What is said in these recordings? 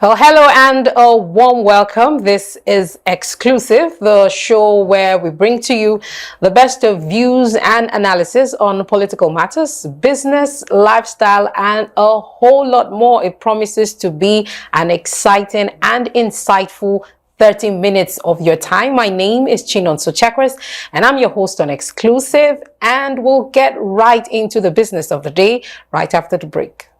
Well, hello and a warm welcome. This is Exclusive, the show where we bring to you the best of views and analysis on political matters, business, lifestyle, and a whole lot more. It promises to be an exciting and insightful 30 minutes of your time. My name is Chinonso Chakras, and I'm your host on Exclusive, and we'll get right into the business of the day right after the break.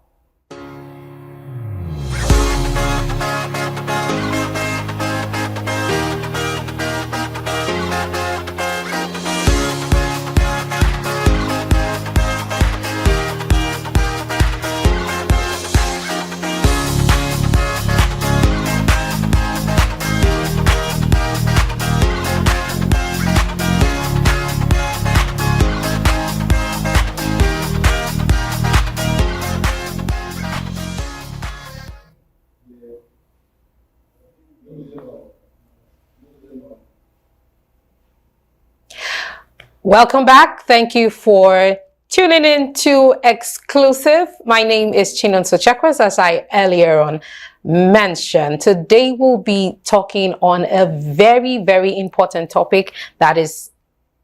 Welcome back. Thank you for tuning in to Exclusive. My name is Chinonso Chakras, as I earlier on mentioned. Today we'll be talking on a very, very important topic that is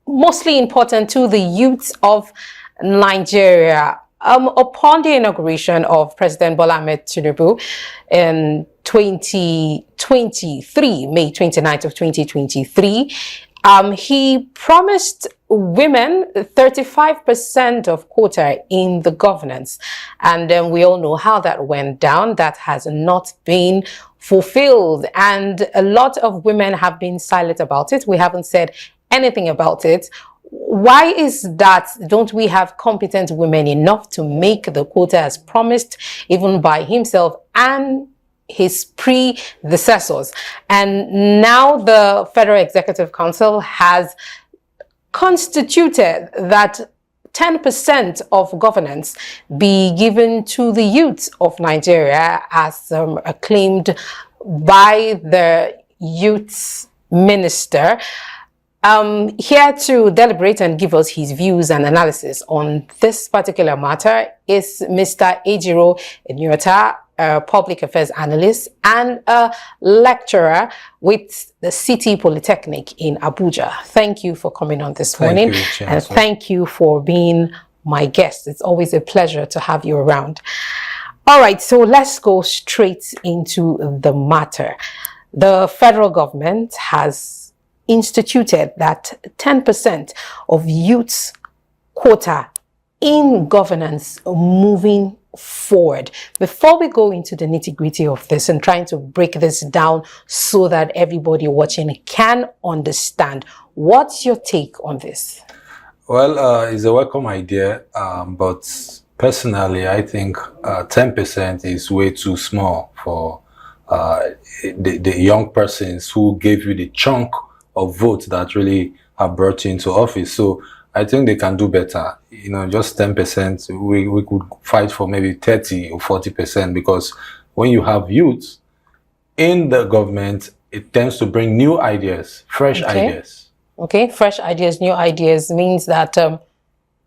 mostly important to the youth of Nigeria. Upon the inauguration of President Bola Ahmed Tinubu in 2023, May 29th of 2023, he promised women 35% of quota in the governance. And then we all know how that went down. That has not been fulfilled. And a lot of women have been silent about it. We haven't said anything about it. Why is that? Don't we have competent women enough to make the quota as promised, even by himself and his predecessors? And now the Federal Executive Council has constituted that 10% of governance be given to the youth of Nigeria, as acclaimed by the youth minister. Here to deliberate and give us his views and analysis on this particular matter is Mr. Ejiro Unuata, a public affairs analyst and a lecturer with the City Polytechnic in Abuja. Thank you for coming on this morning, and thank you for being my guest. It's always a pleasure to have you around. All right, so let's go straight into the matter. The federal government has instituted that 10% of youth's quota in governance moving forward. Before we go into the nitty-gritty of this and trying to break this down so that everybody watching can understand, what's your take on this? Well, it's a welcome idea, but personally, I think 10% is way too small for the young persons who gave you the chunk of votes that really have brought you into office. So I think they can do better. You know, just 10%, we could fight for maybe 30 or 40%, because when you have youth in the government, it tends to bring new ideas, fresh ideas. Okay, fresh ideas, new ideas means that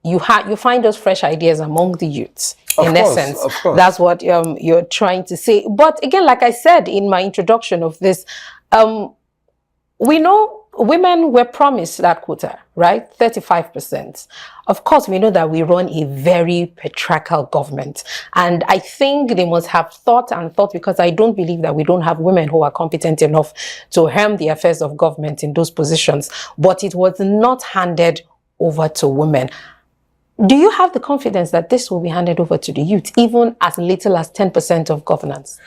you find those fresh ideas among the youths. In essence, that's what you're trying to say. But again, like I said in my introduction of this, we know women were promised that quota, right? 35%. Of course, we know that we run a very patriarchal government. And I think they must have thought, because I don't believe that we don't have women who are competent enough to helm the affairs of government in those positions. But it was not handed over to women. Do you have the confidence that this will be handed over to the youth, even as little as 10% of governance?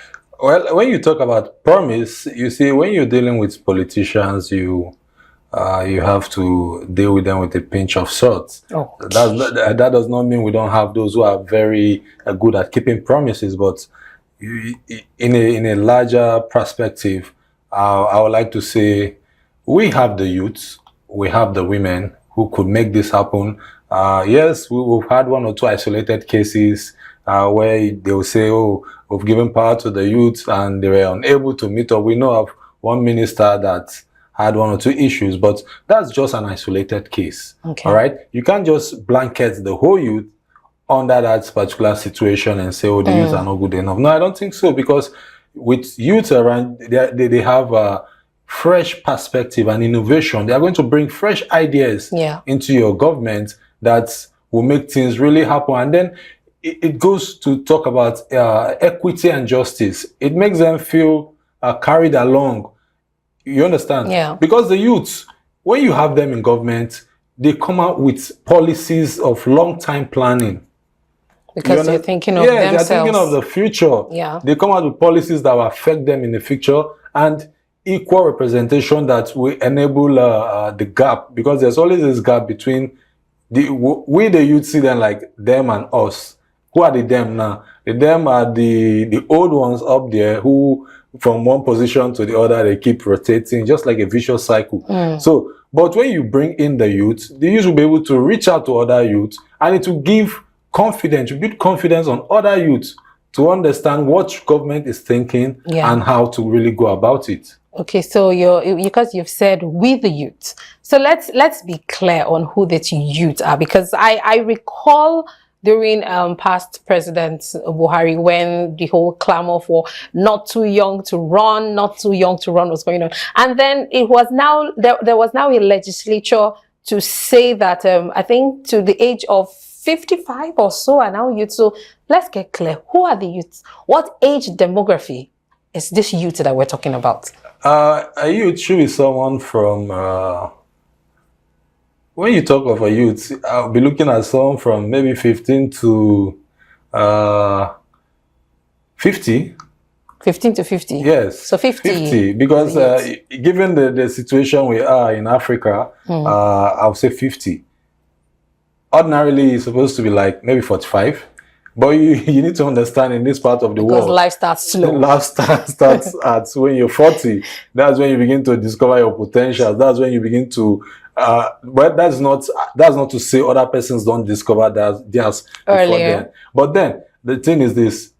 Well, when you talk about promise, you see, when you're dealing with politicians, you have to deal with them with a pinch of salt. Oh. That does not mean we don't have those who are very good at keeping promises, but in a larger perspective, I would like to say we have the youths, we have the women who could make this happen. Yes, we've had one or two isolated cases where they will say, oh, we've given power to the youth and they were unable to meet up. We know of one minister that had one or two issues, but that's just an isolated case. Okay. All right. You can't just blanket the whole youth under that particular situation and say, oh, the youth are not good enough. No, I don't think so, because with youth around, they have a fresh perspective and innovation. They are going to bring fresh ideas into your government that will make things really happen. And then it goes to talk about equity and justice. It makes them feel carried along. You understand? Yeah. Because the youths, when you have them in government, they come out with policies of long-time planning. Because they're thinking of themselves. They're thinking of the future. Yeah. They come out with policies that will affect them in the future, and equal representation that will enable the gap, because there's always this gap between we the youth see them like them and us. Who are the them now? The them are the old ones up there who from one position to the other they keep rotating, just like a vicious cycle. So but when you bring in the youth will be able to reach out to other youth, and it will give confidence, you build confidence on other youth to understand what government is thinking and how to really go about it. Okay, so because you've said with the youth, so let's be clear on who the youth are, because I recall during past President Buhari, when the whole clamor for not too young to run was going on, and then it was now there was now a legislature to say that I think to the age of 55 or so are now youth. So let's get clear, who are the youths? What age demography is this youth that we're talking about? A youth should be someone from, when you talk of a youth, I'll be looking at someone from maybe 15 to 50. 15 to 50? Yes. So 50. Because given the situation we are in Africa, I'll say 50. Ordinarily, it's supposed to be like maybe 45. But you need to understand, in this part of the world, because life starts slow. Life starts at when you're 40. That's when you begin to discover your potential. That's when you begin to. But that's not to say other persons don't discover theirs before then. But then the thing is this: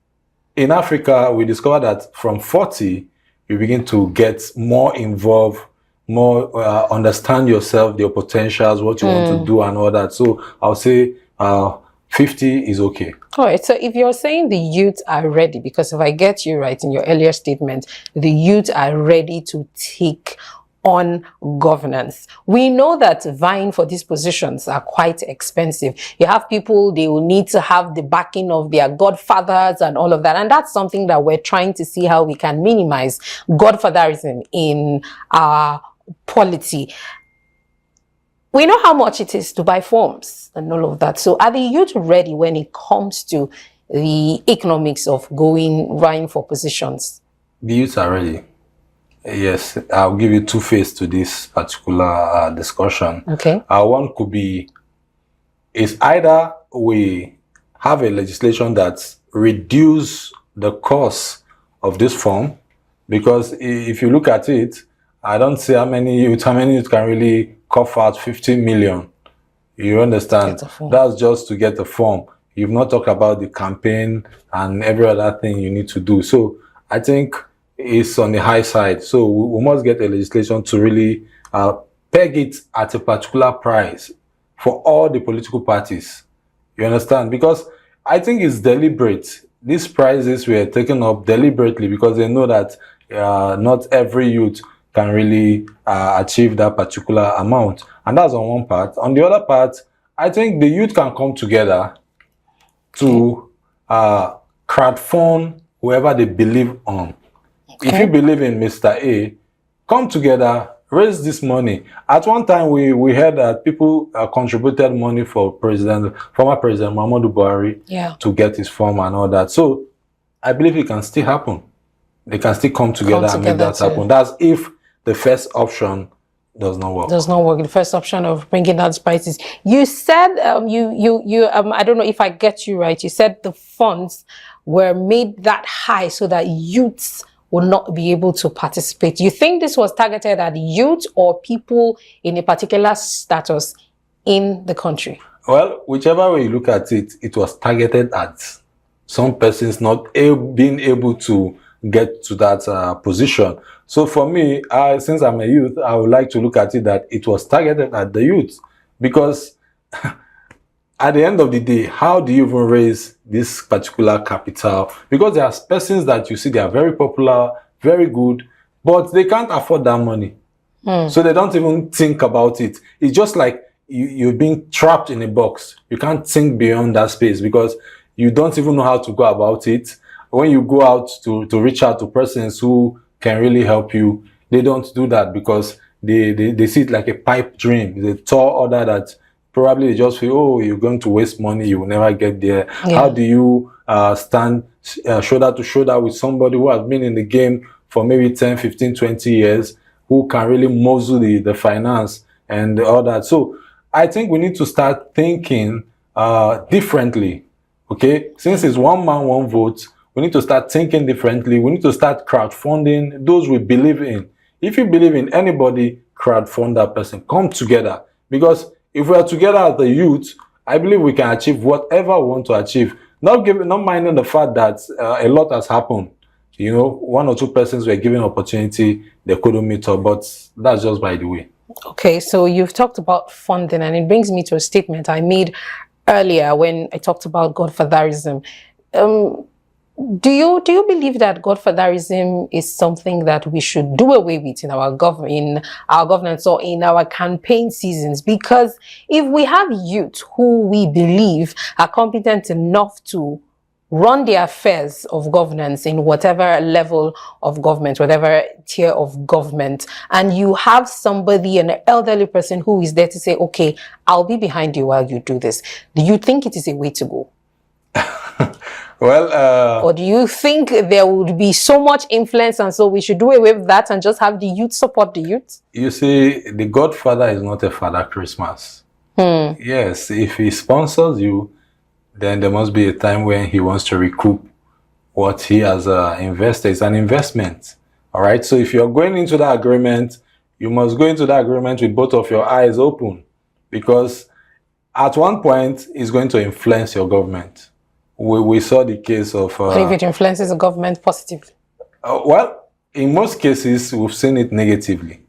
in Africa, we discover that from 40, you begin to get more involved, more understand yourself, your potentials, what you want to do, and all that. So I'll say 50 is okay. All right, so if you're saying the youth are ready, because if I get you right in your earlier statement, the youth are ready to take on governance. We know that vying for these positions are quite expensive. You have people, they will need to have the backing of their godfathers and all of that. And that's something that we're trying to see how we can minimize godfatherism in our polity. We know how much it is to buy forms and all of that. So are the youth ready when it comes to the economics of vying for positions? The youth are ready. Yes, I'll give you two faces to this particular discussion. Okay. One could be, is either we have a legislation that reduce the cost of this form, because if you look at it, I don't see how many youth can really cough out 15 million. You understand? That's just to get a form. You've not talked about the campaign and every other thing you need to do. So I think it's on the high side. So we must get a legislation to really peg it at a particular price for all the political parties. You understand? Because I think it's deliberate. These prices were taken up deliberately because they know that not every youth can really achieve that particular amount. And that's on one part. On the other part, I think the youth can come together to crowdfund whoever they believe on. Okay. If you believe in Mr. A, come together, raise this money. At one time, we heard that people contributed money for former President Muhammadu Buhari to get his form and all that. So I believe it can still happen. They can still come together and make that happen. That's if the first option does not work. Does not work. The first option of bringing down prices. You said I don't know if I get you right. You said the funds were made that high so that youths will not be able to participate. You think this was targeted at youth or people in a particular status in the country? Well, whichever way you look at it, it was targeted at some persons not being able to get to that position. So for me, since I'm a youth, I would like to look at it that it was targeted at the youth, because at the end of the day, how do you even raise this particular capital? Because there are persons that you see, they are very popular, very good, but they can't afford that money. So they don't even think about it. It's just like you're being trapped in a box. You can't think beyond that space because you don't even know how to go about it. When you go out to reach out to persons who can really help you, they don't do that because they see it like a pipe dream. It's a tall order that probably they just feel, oh, you're going to waste money, you will never get there. How do you stand shoulder to shoulder with somebody who has been in the game for maybe 10, 15, 20 years, who can really muzzle the finance and all that? So I think we need to start thinking differently. Okay, since it's one man, one vote, we need to start thinking differently. We need to start crowdfunding those we believe in. If you believe in anybody, crowdfund that person. Come together. Because if we are together as the youth, I believe we can achieve whatever we want to achieve. Not minding the fact that a lot has happened. You know, one or two persons were given opportunity, they couldn't meet up, but that's just by the way. Okay, so you've talked about funding, and it brings me to a statement I made earlier when I talked about godfatherism. Do you believe that godfatherism is something that we should do away with in our governance or in our campaign seasons? Because if we have youth who we believe are competent enough to run the affairs of governance in whatever level of government, whatever tier of government, and you have somebody, an elderly person who is there to say, okay, I'll be behind you while you do this, do you think it is a way to go? Well, or do you think there would be so much influence and so we should do away with that and just have the youth support the youth? You see, the Godfather is not a Father Christmas. Yes, if he sponsors you, then there must be a time when he wants to recoup what he has invested. It's an investment. All right. So if you're going into that agreement, you must go into that agreement with both of your eyes open, because at one point it's going to influence your government. We saw the case of... what if it influences the government positively? Well, in most cases, we've seen it negatively.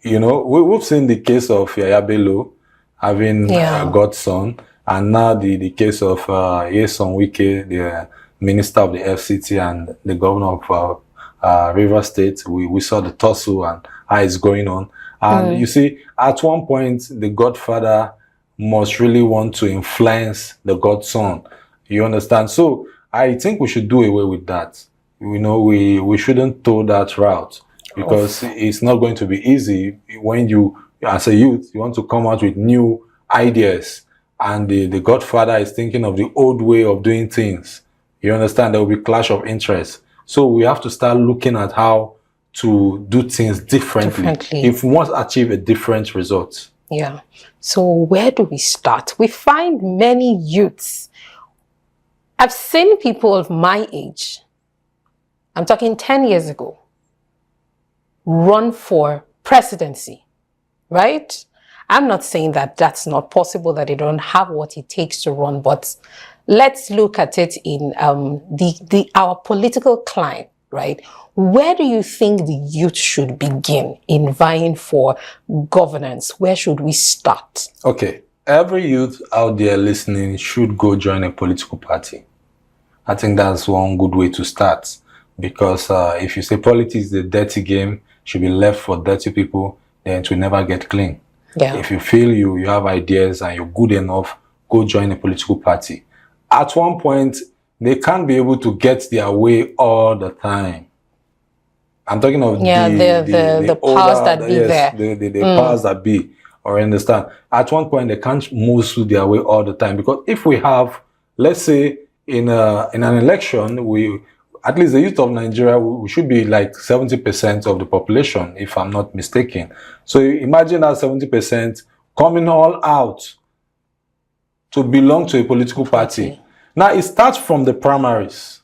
You know, we've seen the case of Yaya Bello having a godson, and now the case of Nyesom Wike, the minister of the FCT and the governor of River State. We saw the tussle and how it's going on. And you see, at one point, the godfather must really want to influence the godson. You understand? So I think we should do away with that. You know, we shouldn't tow that route, because it's not going to be easy when you, as a youth, you want to come out with new ideas, and the godfather is thinking of the old way of doing things. You understand? There will be clash of interests. So we have to start looking at how to do things differently if we want to achieve a different result. Yeah. So where do we start? We find many youths. I've seen people of my age, I'm talking 10 years ago, run for presidency, right? I'm not saying that that's not possible, that they don't have what it takes to run, but let's look at it in our political climate, right? Where do you think the youth should begin in vying for governance? Where should we start? Okay. Every youth out there listening should go join a political party. I think that's one good way to start, because if you say politics is a dirty game, should be left for dirty people, then it will never get clean. Yeah. If you feel you have ideas and you're good enough, go join a political party. At one point, they can't be able to get their way all the time. I'm talking of the powers that be there. The powers that be, or understand. At one point, they can't move through their way all the time, because if we have, let's say, in an election, at least the youth of Nigeria, we should be like 70% of the population, if I'm not mistaken. So imagine that 70% coming all out to belong to a political party. Now, it starts from the primaries,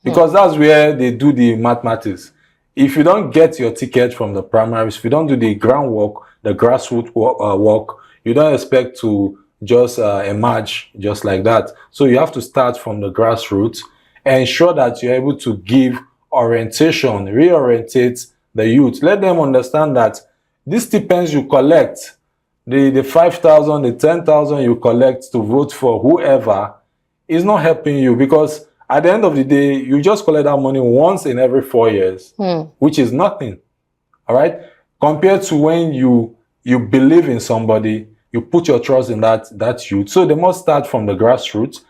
because that's where they do the mathematics. If you don't get your ticket from the primaries, if you don't do the groundwork, the grassroots work, you don't expect to just emerge just like that. So you have to start from the grassroots, ensure that you're able to give orientation, reorientate the youth. Let them understand that these stipends you collect, the 5,000, the 10,000 you collect to vote for whoever is not helping you, because at the end of the day, you just collect that money once in every 4 years, which is nothing. All right? Compared to when you believe in somebody, you put your trust in that youth. So they must start from the grassroots,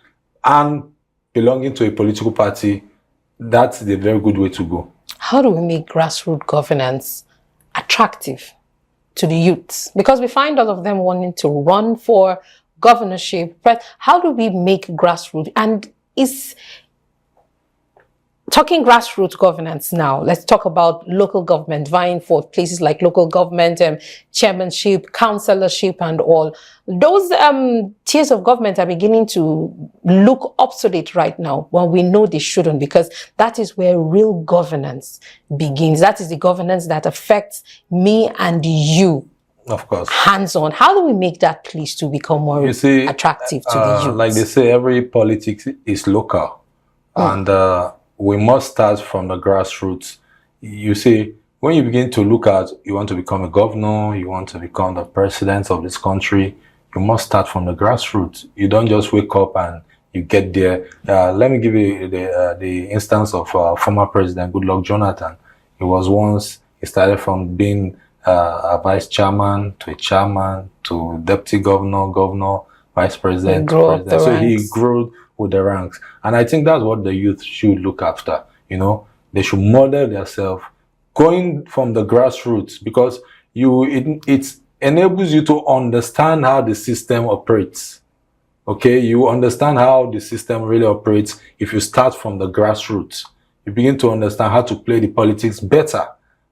and belonging to a political party. That's the very good way to go. How do we make grassroots governance attractive to the youths? Because we find all of them wanting to run for governorship, but how do we make grassroots? And is talking grassroots governance now, let's talk about local government vying for places like local government, chairmanship, councillorship, and all. Those tiers of government are beginning to look obsolete right now, when we know they shouldn't, because that is where real governance begins. That is the governance that affects me and you. Of course. Hands-on. How do we make that place to become more attractive to the youth? Like they say, every politics is local. And we must start from the grassroots. You see, when you begin to look at, you want to become a governor, you want to become the president of this country, you must start from the grassroots. You don't just wake up and you get there. Let me give you the instance of former president Goodluck Jonathan. He started from being a vice chairman to a chairman to deputy governor, vice president, president. So he grew with the ranks. And I think that's what the youth should look after. You know, they should model themselves going from the grassroots, because it enables you to understand how the system operates. Okay, you understand how the system really operates if you start from the grassroots. You begin to understand how to play the politics better.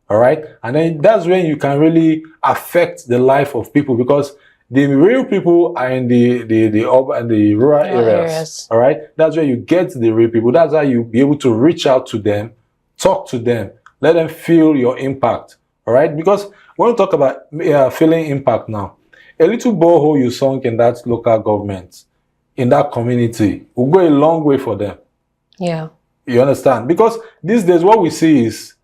All right, and then that's when you can really affect the life of people, because the real people are in the urban and the rural areas. All right, that's where you get the real people. That's how you be able to reach out to them, talk to them, let them feel your impact. All right, because when we talk about feeling impact now, a little borehole you sunk in that local government, in that community, will go a long way for them. Yeah, you understand? Because these days what we see is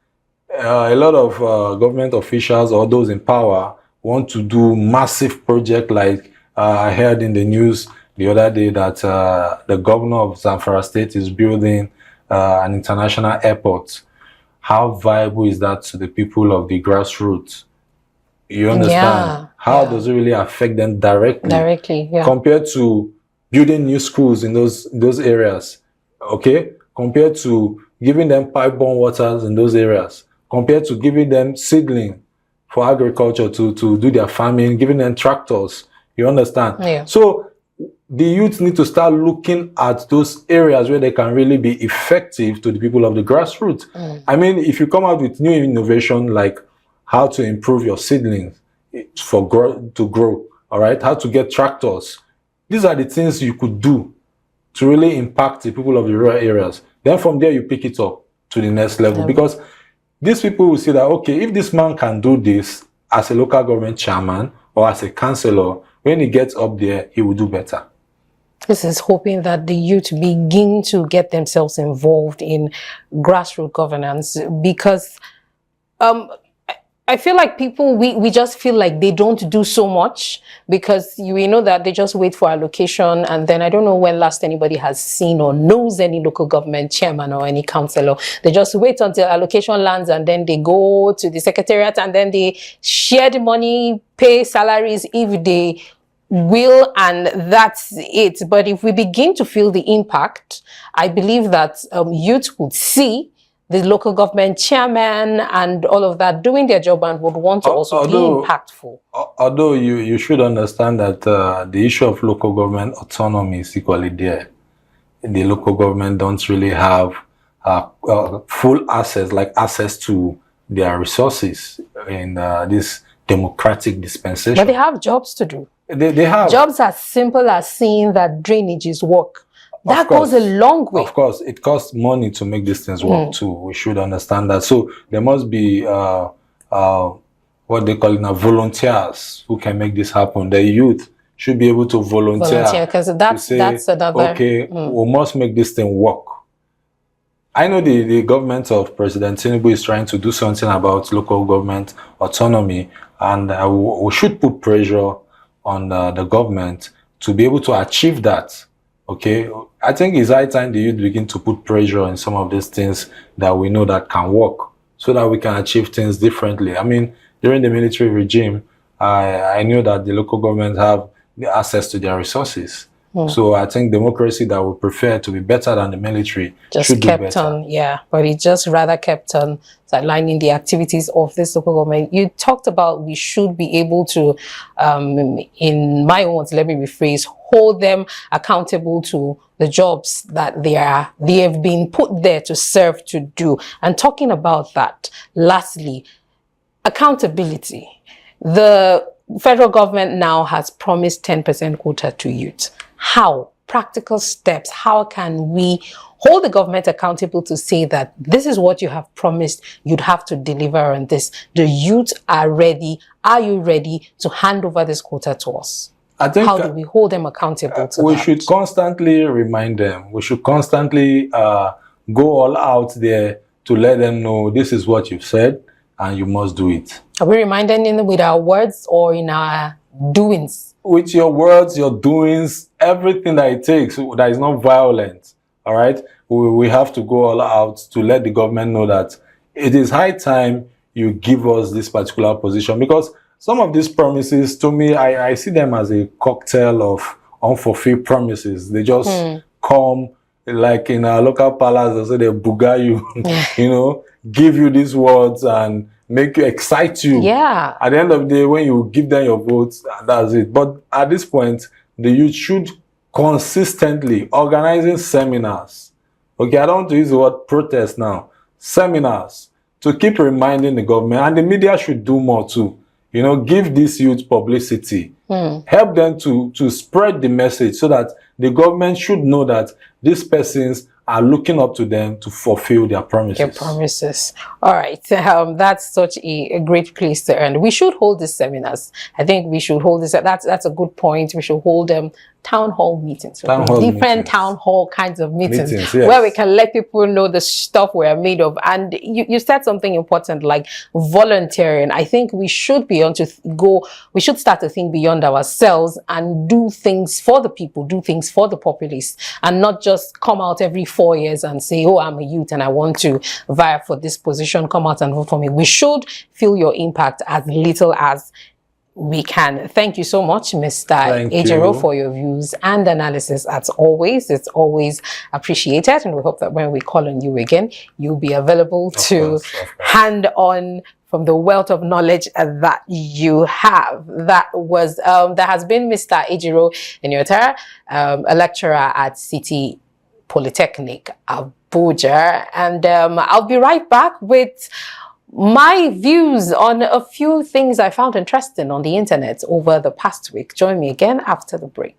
a lot of government officials or those in power want to do massive project, like I heard in the news the other day that the governor of Zamfara State is building an international airport. How viable is that to the people of the grassroots? You understand? How does it really affect them directly? Compared to building new schools in those areas, okay? Compared to giving them pipe-borne waters in those areas, compared to giving them seedling for agriculture to do their farming, giving them tractors. You understand? Yeah. So the youth need to start looking at those areas where they can really be effective to the people of the grassroots. I mean, if you come out with new innovation, like how to improve your seedlings to grow, all right? How to get tractors. These are the things you could do to really impact the people of the rural areas. Then from there, you pick it up to the next level, because these people will see that, okay, if this man can do this as a local government chairman or as a councillor, when he gets up there, he will do better. This is hoping that the youth begin to get themselves involved in grassroots governance, because I feel like people, we just feel like they don't do so much, because we know that they just wait for allocation, and then I don't know when last anybody has seen or knows any local government chairman or any councillor. They just wait until allocation lands, and then they go to the secretariat, and then they share the money, pay salaries if they will, and that's it. But if we begin to feel the impact, I believe that youth would see the local government chairman and all of that doing their job, and would want to also be impactful. Although you should understand that the issue of local government autonomy is equally there. The local government don't really have full access to their resources in this democratic dispensation. But they have jobs to do. They have jobs as simple as seeing that drainages work. That goes a long way. Of course, it costs money to make these things work too. We should understand that. So there must be what they call now volunteers who can make this happen. The youth should be able to volunteer, because that's another. Okay, we must make this thing work. I know the government of President Tinubu is trying to do something about local government autonomy, and we should put pressure on the government to be able to achieve that. Okay, I think it's high time the youth begin to put pressure on some of these things that we know that can work, so that we can achieve things differently. I mean, during the military regime, I knew that the local government have the access to their resources. So I think democracy that we prefer to be better than the military should do better. On, yeah, but it just rather kept on sidelining the activities of this local government. You talked about we should be able to, in my own words, let me rephrase, hold them accountable to the jobs that they have been put there to serve to do. And talking about that, lastly, accountability. The federal government now has promised 10% quota to youth. How? Practical steps. How can we hold the government accountable to say that this is what you have promised, you'd have to deliver on this? The youth are ready. Are you ready to hand over this quota to us? I think, how do we hold them accountable to we that? should constantly remind them. We should constantly go all out there to let them know this is what you've said and you must do it. Are we reminding them with our words or in our doings? With your words, your doings, everything that it takes that is not violent. All right, we have to go all out to let the government know that it is high time you give us this particular position, because some of these promises, to me, I see them as a cocktail of unfulfilled promises. They just come like in our local palace, they say they booga you, you know, give you these words and make you, excite you. Yeah. At the end of the day, when you give them your votes, that's it. But at this point, the youth should consistently organizing seminars. Okay, I don't want to use the word protest now. Seminars to keep reminding the government, and the media should do more too. You know, give this youth publicity. Help them to spread the message so that the government should know that these persons are looking up to them to fulfill their promises. Their promises. All right. That's such a great place to end. We should hold these seminars. I think we should hold this. That's a good point. We should hold town hall meetings. Different town hall kinds of meetings yes. where we can let people know the stuff we're made of. And you said something important like volunteering. I think we should be we should start to think beyond ourselves and do things for the people, do things for the populace, and not just come out every 4 years and say, oh, I'm a youth and I want to vie for this position, come out and vote for me. We should feel your impact as little as we can. Thank you so much, Mr. Ejiro, for your views and analysis. As always, it's always appreciated, and we hope that when we call on you again, you'll be available to hand on from the wealth of knowledge that you have. That has been Mr. Ejiro Unuata, a lecturer at City Polytechnic, Abuja, and I'll be right back with my views on a few things I found interesting on the internet over the past week. Join me again after the break.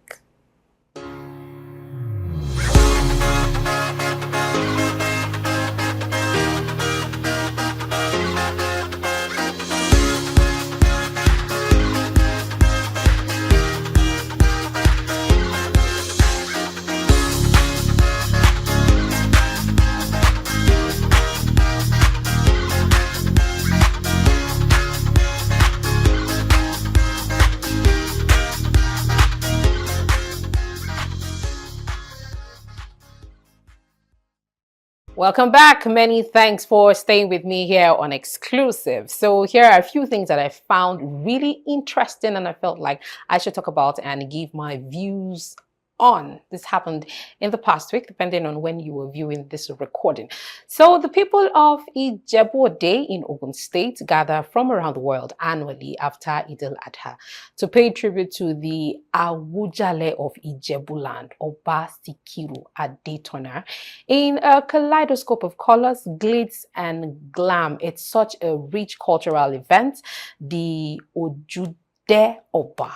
Welcome back. Many thanks for staying with me here on Exclusive. So here are a few things that I found really interesting and I felt like I should talk about and give my views on. This happened in the past week, depending on when you were viewing this recording. So the people of Ijebu Day in Ogun State gather from around the world annually after Eid al-Adha to pay tribute to the Awujale of Ijebuland, Oba Sikiru Adetona, in a kaleidoscope of colors, glitz, and glam. It's such a rich cultural event, the Ojude Oba.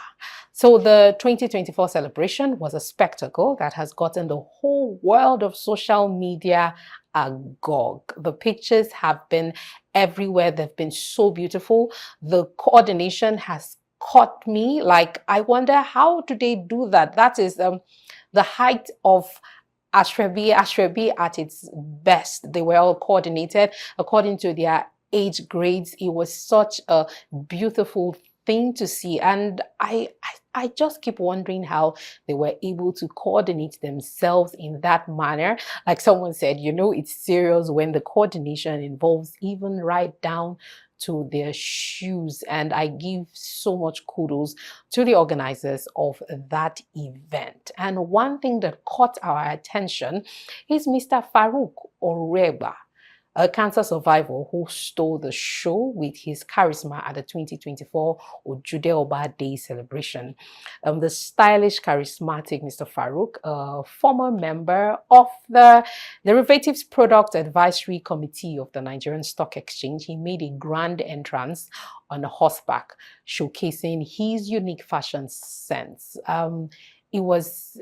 So the 2024 celebration was a spectacle that has gotten the whole world of social media agog. The pictures have been everywhere. They've been so beautiful. The coordination has caught me. Like, I wonder, how do they do that? That is the height of Ashrebi at its best. They were all coordinated according to their age grades. It was such a beautiful thing to see. And I just keep wondering how they were able to coordinate themselves in that manner. Like someone said, you know, it's serious when the coordination involves even right down to their shoes. And I give so much kudos to the organizers of that event. And one thing that caught our attention is Mr. Farouk Oreba, a cancer survivor who stole the show with his charisma at the 2024 Ojude Oba Day celebration. The stylish, charismatic Mr. Farouk, a former member of the Derivatives Product Advisory Committee of the Nigerian Stock Exchange, he made a grand entrance on horseback, showcasing his unique fashion sense. It was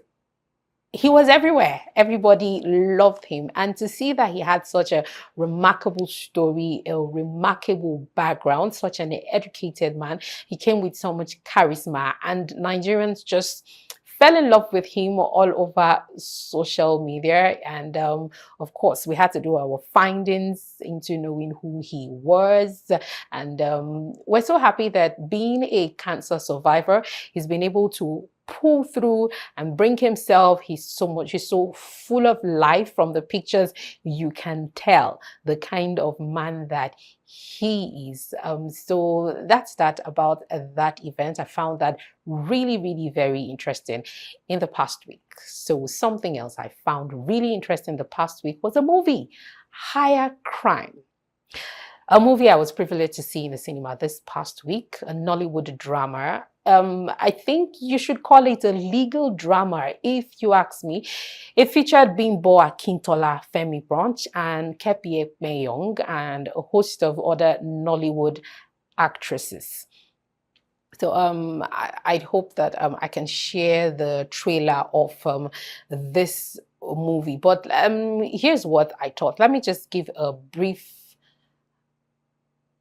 he was everywhere. Everybody loved him. And to see that he had such a remarkable story, a remarkable background, such an educated man, he came with so much charisma, and Nigerians just fell in love with him all over social media. And of course, we had to do our findings into knowing who he was. And we're so happy that, being a cancer survivor, he's been able to pull through and bring himself. He's so full of life. From the pictures, you can tell the kind of man that he is. So that's that about that event. I found that really, really very interesting in the past week. So something else I found really interesting the past week was a movie, Higher Crime. A movie I was privileged to see in the cinema this past week, a Nollywood drama. I think you should call it a legal drama, if you ask me. It featured Bimbo Akintola, Femi Branch, and Kepi Ekpeyong, and a host of other Nollywood actresses. So I hope that I can share the trailer of this movie. But here's what I thought. Let me just give a brief,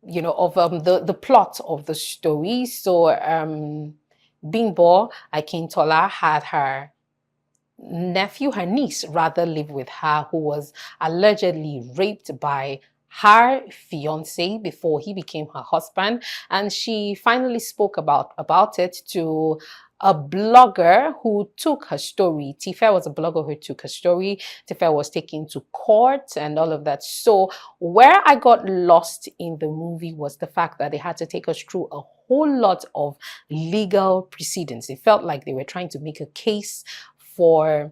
of the plot of the story. So Bimbo Akintola had her niece rather, live with her, who was allegedly raped by her fiance before he became her husband. And she finally spoke about it to a blogger who took her story. Tifa was a blogger who took her story. Tifa was taken to court and all of that. So where I got lost in the movie was the fact that they had to take us through a whole lot of legal proceedings. It felt like they were trying to make a case for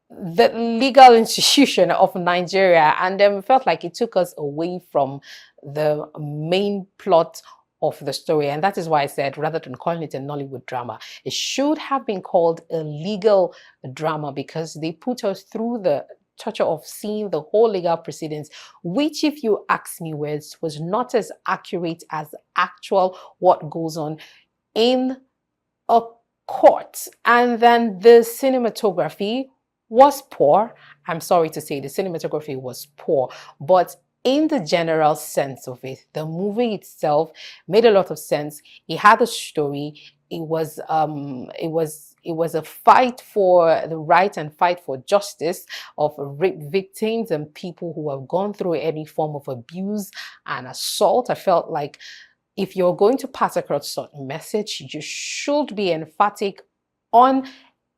the legal institution of Nigeria, and felt like it took us away from the main plot of the story. And that is why I said, rather than calling it a Nollywood drama, it should have been called a legal drama, because they put us through the torture of seeing the whole legal proceedings, which, if you ask me, was not as accurate as actual what goes on in a court. And then the cinematography was poor. I'm sorry to say, the cinematography was poor, but in the general sense of it, the movie itself made a lot of sense. It had a story. It was a fight for the right and fight for justice of rape victims and people who have gone through any form of abuse and assault. I felt like, if you're going to pass across such a message, you should be emphatic on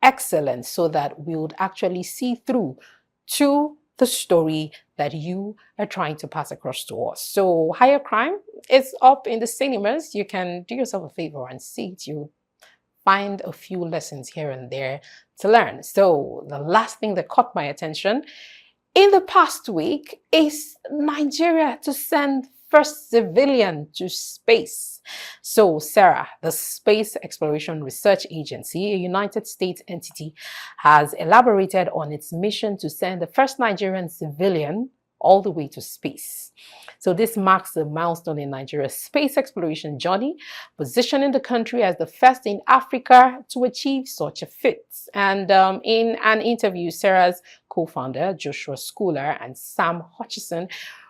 excellence, so that we would actually see through to the story that you are trying to pass across to us. So Higher Crime is up in the cinemas. You can do yourself a favor and see it. You find a few lessons here and there to learn. So the last thing that caught my attention in the past week is Nigeria to send first civilian to space. So SARA, the Space Exploration Research Agency, a United States entity, has elaborated on its mission to send the first Nigerian civilian all the way to space. So this marks a milestone in Nigeria's space exploration journey, positioning the country as the first in Africa to achieve such a feat. And in an interview, SARA's co-founder, Joshua Schooler, and Sam Hutchison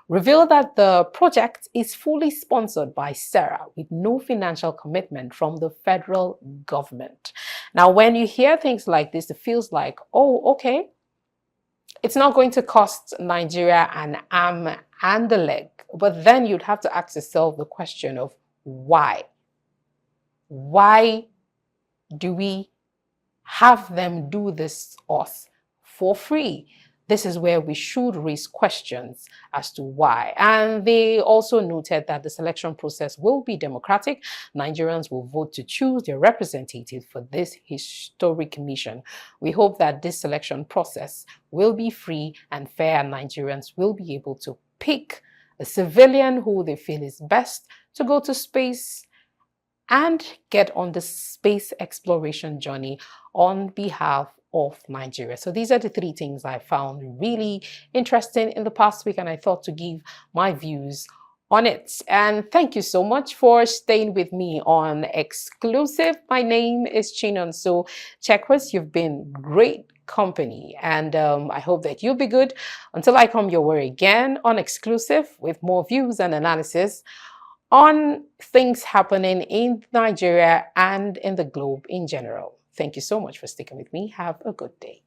revealed that the project is fully sponsored by SARA with no financial commitment from the federal government. Now, when you hear things like this, it feels like, oh, okay, it's not going to cost Nigeria an arm and a leg. But then you'd have to ask yourself the question of, why? Why do we have them do this us for free? This is where we should raise questions as to why. And they also noted that the selection process will be democratic. Nigerians will vote to choose their representative for this historic mission. We hope that this selection process will be free and fair, and Nigerians will be able to pick a civilian who they feel is best to go to space and get on the space exploration journey on behalf of Nigeria. So these are the three things I found really interesting in the past week, and I thought to give my views on it. And thank you so much for staying with me on Exclusive. My name is Chinon. So Checkers, you've been great company, and I hope that you'll be good until I come your way again on Exclusive with more views and analysis on things happening in Nigeria and in the globe in general. Thank you so much for sticking with me. Have a good day.